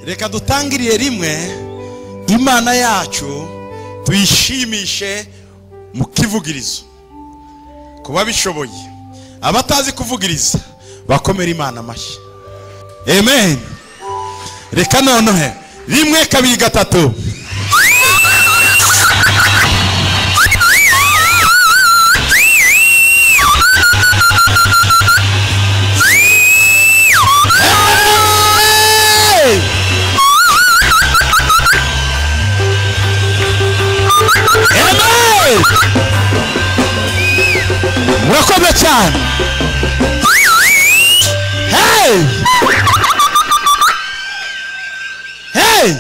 reka dutangiriye rimwe Imana yacu tuyishimishe mu kivugirizo. Kuba bishoboye abatazi kuvugiriza bakomera Imana amashyi. Amen. Reka noneho rimwe kabiri gatatu. Murakoze cyane. Hey! Hey!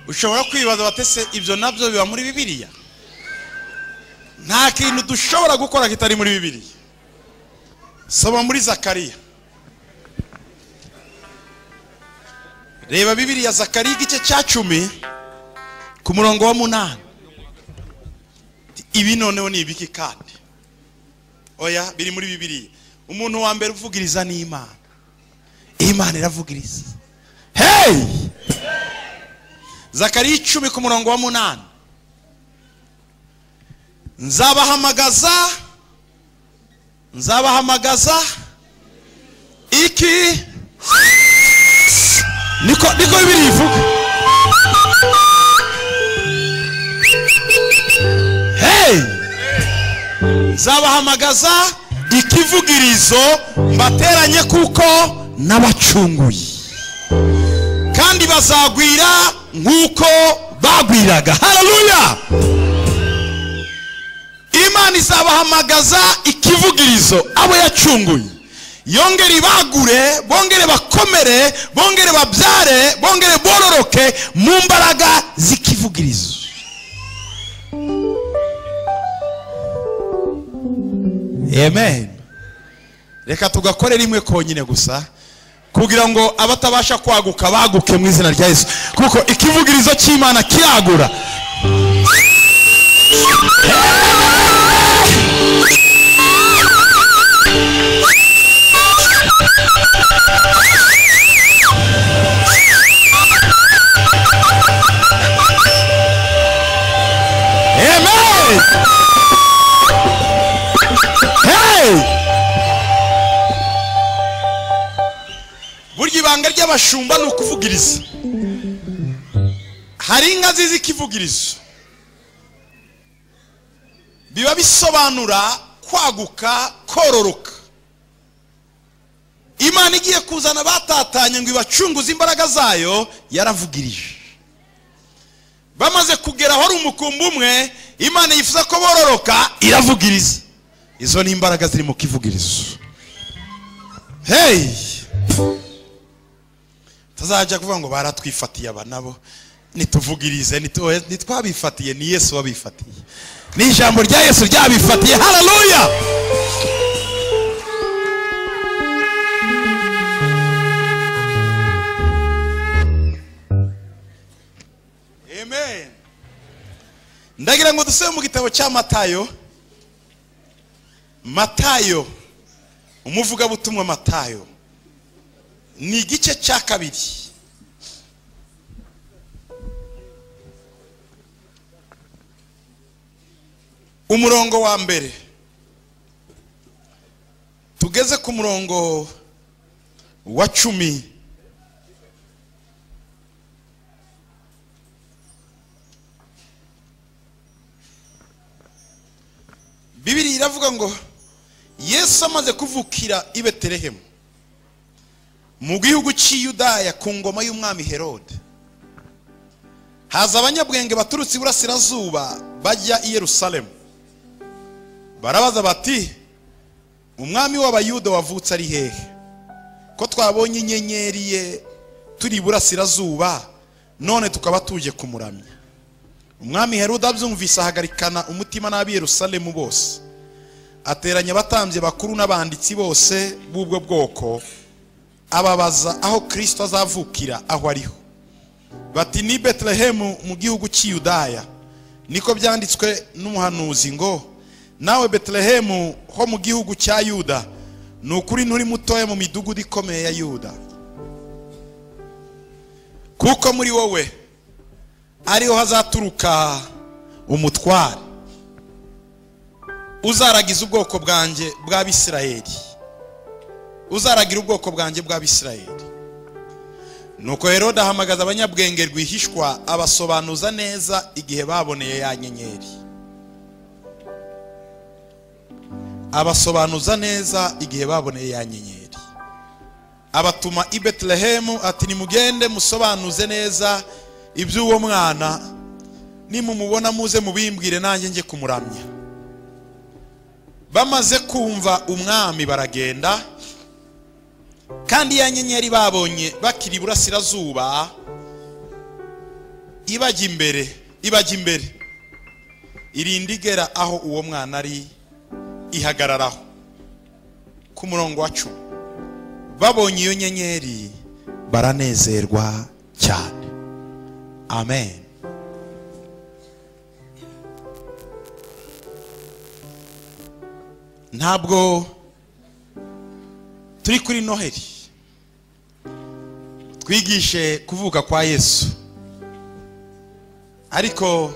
Ushobora kwibaza batese ibyo nabyo biba muri Bibiliya? Nta kintu dushobora gukora kitari muri Bibiliya. Soma muri Zakariya. Reba Bibiliya Zakariya igice cya 10 ku murongo wa 8. Ibi noneho ni ibiki kandi? Oya biri muri Bibiliya. Umuntu wa mbere uvugiriza ni Imana. Imana iravugiriza. Hey! Zakariya 10 ku murongo wa 8. Nzabahamagaza iki niko Bibiliya ivuga. Hey! Nzabahamagaza ikivugirizo mbateranye kuko nabacunguye, kandi bazagwira nkuko bagwiraga. Haleluya! Imana izabahamagaza ikivugirizo abo yacunguye, yongere ibagure, bongere bakomere, bongere babyare, bongere bororoke mu mbaraga z'ikivugirizo. Amen. Reka tugakore rimwe konyine gusa kugira ngo abatabasha kwaguka baguke mu izina rya Yesu, kuko ikivugirizo cy'Imana kiragura. Amen. Burya ibanga ry'abashumba ni ukuvugiriza. Hari inka zizi ikivugirizo, biba bisobanura kwaguka, kororoka. Imana igiye kuzana batatanye ngo ibacunguze imbaraga zayo, yaravugirije. Bamaze kugera aho ari umukumbi umwe, Imana yifuza ko bororoka, iravugiriza. Izo ni imbaraga ziri mu kivugirizo. Hey! Tazajya kuvuga ngo baratwifatiye aba nabo nituvugirize, nitwabifatiye, ni Yesu wabifatiye, ni ijambo rya Yesu ryabifatiye. Haleluya! Amen. Ndagira ngo dusome mu gitabo cya Matayo, umuvugabutumwa Matayo, ni igice cya 2. Umurongo wa mbere tugeze ku murongo wa 10. Bibiliya iravuga ngo Yesu amaze kuvukira i Betelehemu mu gihugu cy'Iyudaya ku ngoma y'umwami Herode, haza abanyabwenge baturutse iburasirazuba bajya i Yerusalemu. Barabaza bati, umwami w'Abayuda wavutse ari hehe? Ko twabonye inyenyeri ye turi iburasirazuba, none tukaba tuje kumuramya. Umwami Herode abyumvise ahagarikana umutima n'ab'i Yerusalemu bose, ateranya abatambyi bakuru n'abanditsi bose b'ubwo bwoko, ababaza aho Kristo azavukira aho ariho. Bati, ni Betelehemu mu gihugu cy'Iyudaya, niko byanditswe n'umuhanuzi ngo, nawe Betelehemu ho mu gihugu cya Yuda, nukuri nturi mutoya mu midugudu ikomeye ya Yuda, kuko muri wowe ariho hazaturuka umutware uzaragiza ubwoko bwanjye bw'Abisirayeli, uzaragira ubwoko bwanjye bw'Abisirayeli. Nuko Herode ahamagaza abanyabwenge rwihishwa abasobanuza neza igihe baboneye ya nyenyeri, abasobanuza neza igihe baboneye ya nyenyeri. Abatuma i Betelehemu ati nimugende musobanuze neza iby'uwo mwana, nimumubona muze mubimbwire nanjye njye kumuramya. Bamaze kumva umwami baragenda, kandi ya nyenyeri babonye bakiri iburasirazuba ibajya imbere irinda igera aho uwo mwana ari ihagararaho. Ku murongo wa 10 babonye iyo nyenyeri baranezerwa cyane. Amen. Ntabwo turi kuri Noheli twigishe kuvuka kwa Yesu, ariko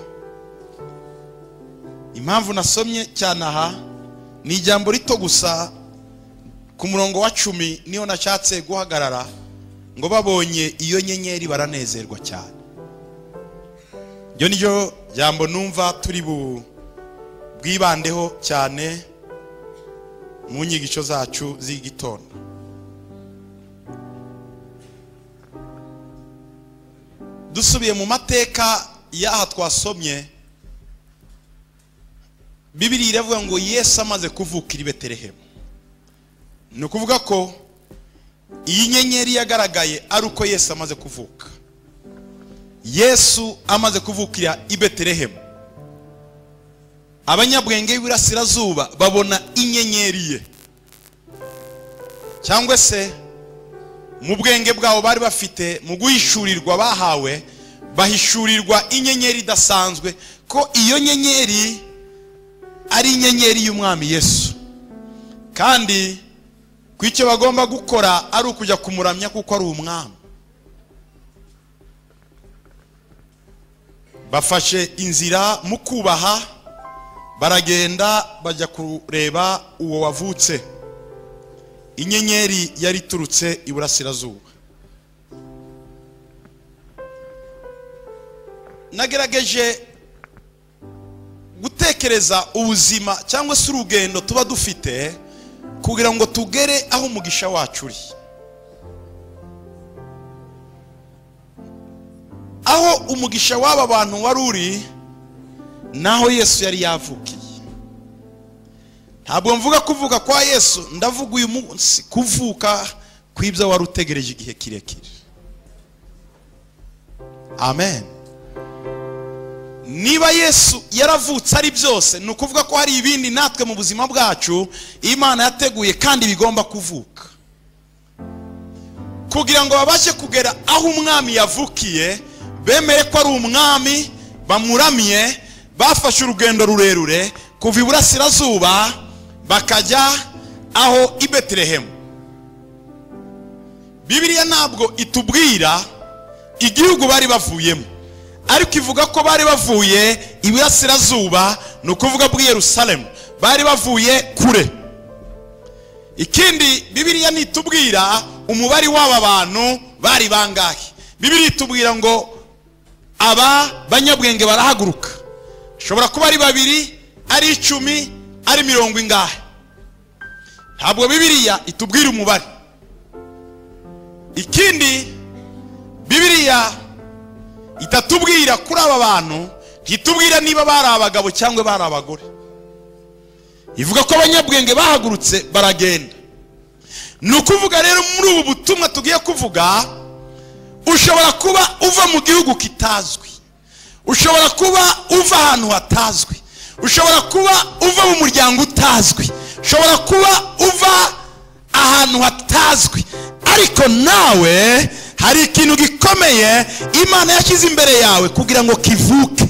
impamvu nasomye cyane aha ni ijambo rito gusa. Ku murongo wa 10 niyo nashatse guhagarara, ngo babonye iyo nyenyeri baranezerwa cyane. Iyo niyo jambo numva turi bwibandeho cyane mu nyigisho zacu z'igitondo. Dusubiye mu mateka y'aha twasomye, Bibiliya iravuga ngo Yesu amaze kuvukira i Betelehemu. Ni ukuvuga ko iyi nyenyeri yagaragaye ari uko Yesu amaze kuvuka. Yesu amaze kuvukira i Betelehemu, abanyabwenge b'Iburasirazuba babona inyenyeri ye, cyangwa se mu bwenge bwabo bari bafite mu guhishurirwa bahawe, bahishurirwa inyenyeri idasanzwe, ko iyo nyenyeri ari inyenyeri y'umwami Yesu, kandi ko icyo bagomba gukora ari ukujya kumuramya kuko ari umwami. Bafashe inzira mu kubaha, baragenda bajya kureba uwo wavutse. Inyenyeri yari iturutse iburasirazuba. Nagerageje gutekereza ubuzima cyangwa se urugendo tuba dufite kugira ngo tugere aho umugisha wacu uri, aho umugisha w'aba bantu wari uri naho Yesu yari yavukiye. Ntabwo mvuga kuvuka kwa Yesu, ndavuga uyu munsi kuvuka kw'ibyo wari utegereje igihe kirekire. Amen. Niba Yesu yaravutse ari byose, ni ukuvuga ko hari ibindi natwe mu buzima bwacu Imana yateguye kandi bigomba kuvuka, kugira ngo babashe kugera aho umwami yavukiye, bemere ko ari umwami, bamuramye. Bafashe urugendo rurerure kuva iburasirazuba bakajya aho i Betelehemu. Bibiliya ntabwo itubwira igihugu bari bavuyemo, ariko ivuga ko bari bavuye iburasirazuba, ni ukuvuga bw'i Yerusalemu, bari bavuye kure. Ikindi Bibiliya nitubwira umubare w'aba bantu bari bangahe. Bibiliya itubwira ngo aba banyabwenge barahaguruka, shobora kuba ari 2, ari 10, ari 70 ingahe. Ntabwo Bibiliya itubwira umubare. Ikindi Bibiliya itatubwira kuri aba bantu, ntitubwira niba bari abagabo cyangwa bari abagore. Ivuga ko abanyabwenge bahagurutse baragenda. Ni ukuvuga rero muri ubu butumwa tugiye kuvuga, ushobora kuba uva mu gihugu kitazwi, ushobora kuba uva ahantu hatazwi, ushobora kuba uva mu muryango utazwi, ushobora kuba uva ahantu hatazwi, ariko nawe hari ikintu gikomeye Imana yashyize imbere yawe kugira ngo kivuke.